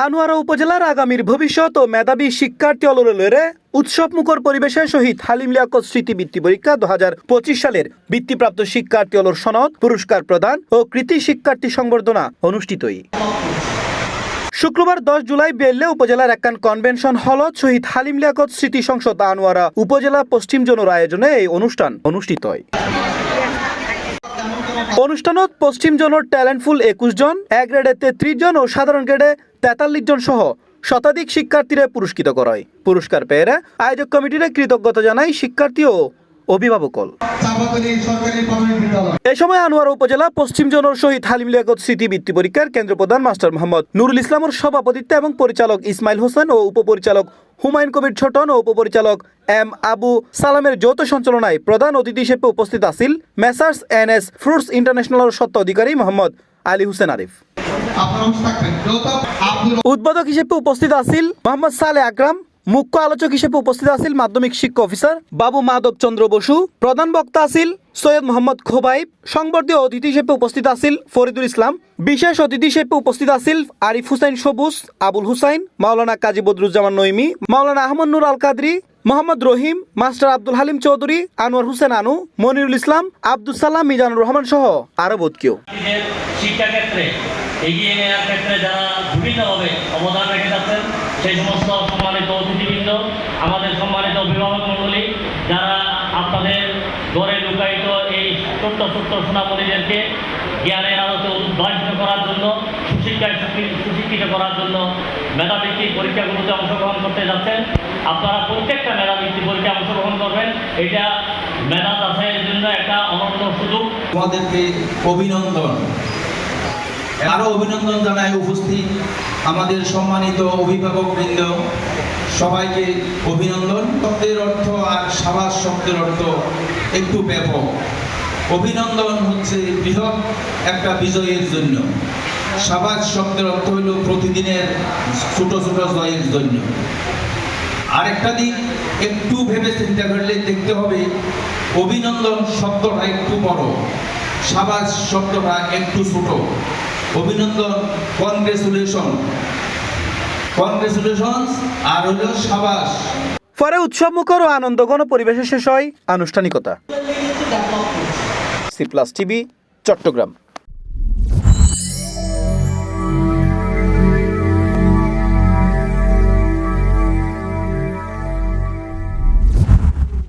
আনোয়ারা উপজেলার আগামীর ভবিষ্যৎ ও মেধাবী শিক্ষার্থী অলরেলরে উৎসবমুখর পরিবেশের সহিত হালিম লিয়াকত স্মৃতি বৃত্তি পরীক্ষা 2025 সালের বৃত্তিপ্রাপ্ত শিক্ষার্থী অলর সনদ পুরস্কার প্রদান ও কৃতি শিক্ষার্থী সংবর্ধনা অনুষ্ঠিতই। শুক্রবার 10 জুলাই বেল্লে উপজেলার একখান কনভেনশন হলত শহীদ হালিম লিয়াকত স্মৃতি সংসদ আনোয়ারা উপজেলা পশ্চিম জোনের আয়োজনে এই অনুষ্ঠান অনুষ্ঠিত হয়। অনুষ্ঠানত পশ্চিম জোনের ট্যালেন্টফুল 21 জন, এ গ্রেডে 33 জন ও সাধারণ গ্রেডে 43 জন সহ শতাধিক শিক্ষার্থীরা পুরস্কৃত করা হয়। পুরস্কার পেয়ে আয়োজক কমিটির কৃতজ্ঞতা জানাই শিক্ষার্থী ও অভিভাবক। এই সময় আনোয়ারা উপজেলা পশ্চিম জোনের শহীদ হালিম লিয়াকত স্মৃতি বৃত্তি পরীক্ষার কেন্দ্র প্রধান মাস্টার মোহাম্মদ নুরুল ইসলামের সভাপতিত্বে এবং পরিচালক ইসমাইল হোসেন ও উপপরিচালক হুমায়ুন কবির ছোটন ও উপপরিচালক এম আবু সালামের যৌথ সঞ্চালনায় প্রধান অতিথি হিসেবে উপস্থিত আছেন মেসার্স এনএস ফ্রুটস ইন্টারন্যাশনালের স্বত্ব অধিকারী মোহাম্মদ আলী হোসেন আরিফ। উদ্বোধক হিসেবে উপস্থিত আছেন মোহাম্মদ সালে আকরাম। মুখ্য আলোচক হিসেবে উপস্থিত আছেন মাধ্যমিক শিক্ষা অফিসার বাবু মাধব চন্দ্র বসু। প্রধান বক্তা আছেন সৈয়দ মোহাম্মদ খোবাইব। সংবর্ধীয় অতিথি হিসেবে উপস্থিত আছেন ফরিদুল ইসলাম। বিশেষ অতিথি হিসেবে উপস্থিত আছেন আরিফ হুসাইন সবুজ, আবুল হুসাইন, মাওলানা কাজী বদরুজ্জামান নইমি, মাওলানা আহমদ নুর আল কাদরি, মোহাম্মদ রহিম, মাস্টার আব্দুল হালিম চৌধুরী, আনোয়ার হোসেন আনু, মনিরুল ইসলাম, আব্দুল সালাম, মিজানুর রহমান সহ আরো বহুত কেউ। শিক্ষাক্ষেত্রে এগিয়ে নেওয়ার ক্ষেত্রে যারা বিভিন্নভাবে অবদান রেখে যাচ্ছেন সেই সমস্ত সম্মানিত অতিথিবৃন্দ, আমাদের সম্মানিত অভিভাবক মণ্ডলী, যারা আপনাদের ঘরে লুকায়িত এই ছোট্ট ছোট্ট সোনামণিদেরকে জ্ঞানের আলোতে উদ্ভাসিত করার জন্য, সুশিক্ষায় সুশিক্ষিত করার জন্য মেধাবৃত্তিক পরীক্ষাগুলোতে অংশগ্রহণ করতে যাচ্ছেন। আপনারা প্রত্যেকটা মেধাবৃত্তি পরীক্ষায় অংশগ্রহণ করবেন। এটা মেধা যাচাইয়ের জন্য একটা অনন্য সুযোগ। আমাদেরকে অভিনন্দন, আরো অভিনন্দন জানাই উপস্থিত আমাদের সম্মানিত অভিভাবকবৃন্দ, সবাইকে অভিনন্দন। শব্দের অর্থ আর সাবাস শব্দের অর্থ একটু ব্যাপক। অভিনন্দন হচ্ছে বৃহৎ একটা বিজয়ের জন্য, সাবাস শব্দের অর্থ হইল প্রতিদিনের ছোট ছোট জয়ের জন্য। আরেকটা দিক একটু ভেবে চিন্তা করলে দেখতে হবে, অভিনন্দন শব্দটা একটু বড়, সাবাস শব্দটা একটু ছোট। অভিনন্দন কনগ্রেচুলেশনস আর হলো সাবাস। পরে উৎসবমুখর ও আনন্দঘন পরিবেশে শেষ হয় আনুষ্ঠানিকতা। C plus TV, Chittagong.